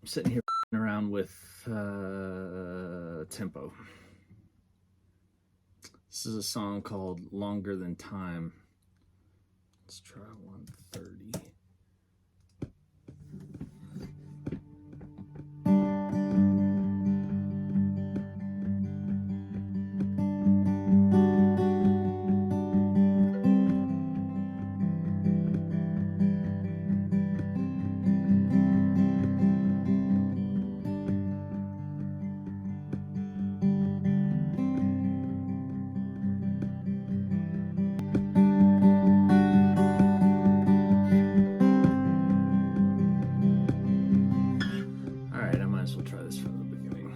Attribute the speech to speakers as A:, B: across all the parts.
A: sitting here around with tempo. This is a song called Longer Than Time. Let's try 130. Alright, I might as well try this from the beginning.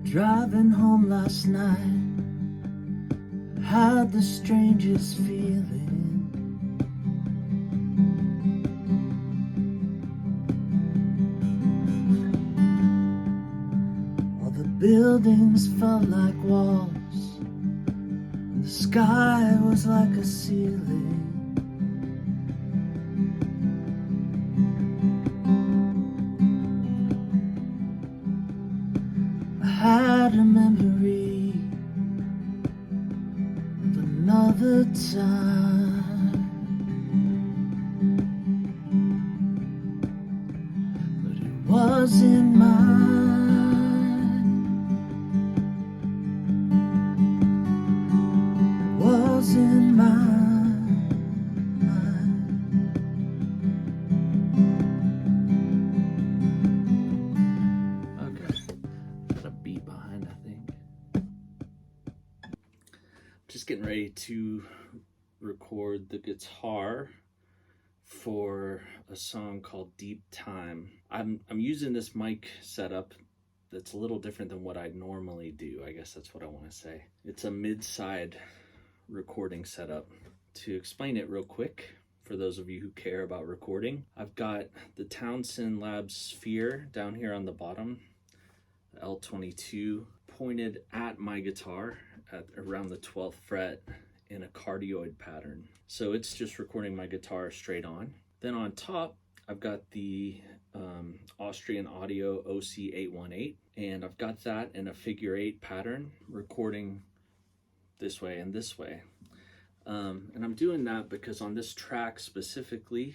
B: Driving home last night, had the strangest feeling. All the buildings felt like walls, and the sky was like a ceiling. I had a memory of another time, but it wasn't mine. It wasn't mine.
A: Just getting ready to record the guitar for a song called Deep Time. I'm using this mic setup that's a little different than what I normally do. I guess that's what I want to say. It's a mid-side recording setup. To explain it real quick, for those of you who care about recording, I've got the Townsend Labs Sphere down here on the bottom, the L22, pointed at my guitar at around the 12th fret in a cardioid pattern. So it's just recording my guitar straight on. Then on top, I've got the Austrian Audio OC818, and I've got that in a figure 8 pattern, recording this way and this way. And I'm doing that because on this track specifically,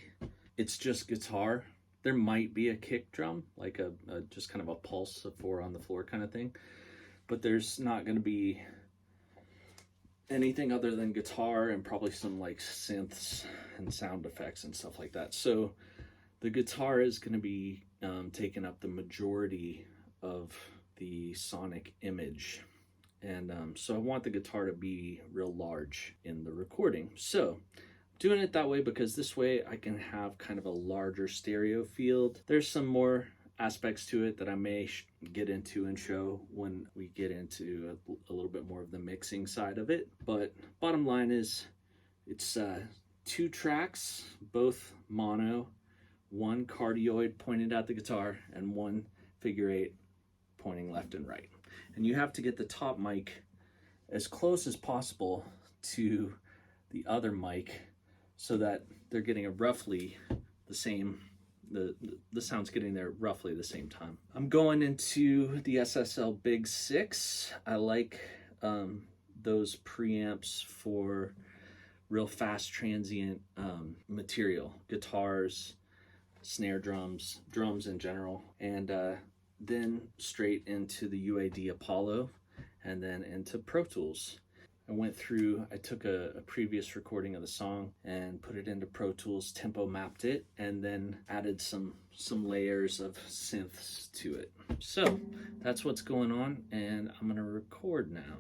A: it's just guitar. There might be a kick drum, like a just kind of a pulse, a 4 on the floor kind of thing, but there's not going to be anything other than guitar and probably some like synths and sound effects and stuff like that. So the guitar is going to be taking up the majority of the sonic image. And so I want the guitar to be real large in the recording. So doing it that way because this way I can have kind of a larger stereo field. There's some more aspects to it that I may get into and show when we get into a little bit more of the mixing side of it. But bottom line is it's 2 tracks, both mono, 1 cardioid pointed at the guitar and 1 figure 8 pointing left and right. And you have to get the top mic as close as possible to the other mic so that they're getting a roughly the same, the sound's getting there roughly the same time. I'm going into the SSL Big 6. I like those preamps for real fast transient material, guitars, snare drums, drums in general, and then straight into the UAD Apollo and then into Pro Tools. I took a previous recording of the song and put it into Pro Tools, tempo mapped it, and then added some layers of synths to it. So that's what's going on, and I'm gonna record now.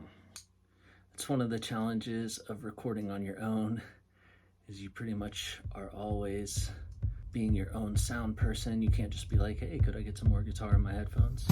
A: It's one of the challenges of recording on your own, is you pretty much are always being your own sound person. You can't just be like, hey, could I get some more guitar in my headphones?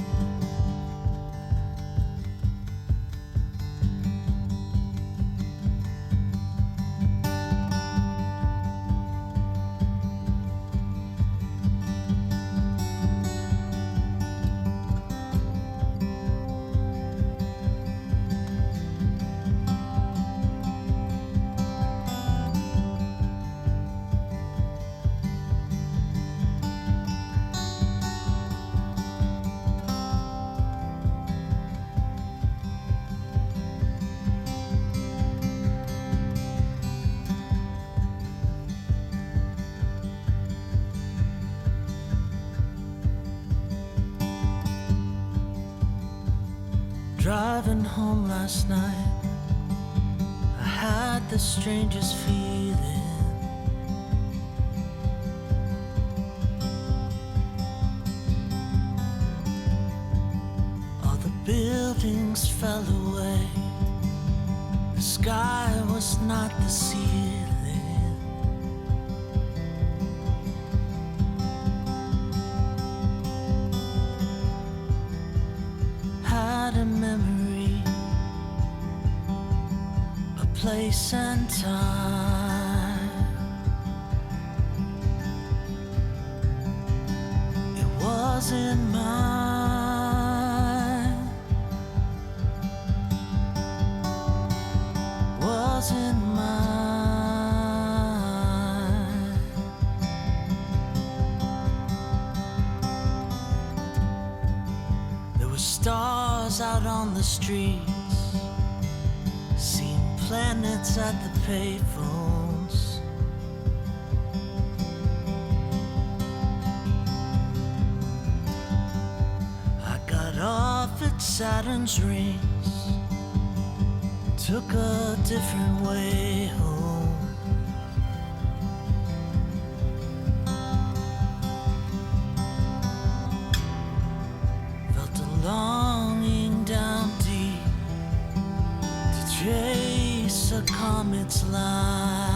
B: Driving home last night, I had the strangest feeling. All the buildings fell away, the sky was not the ceiling. Had a memory, a place and time. It wasn't mine, wasn't mine. There were stars out on the streets, seen planets at the payphones. I got off at Saturn's rings, took a different way home. Felt a longing down deep to trace a comet's line.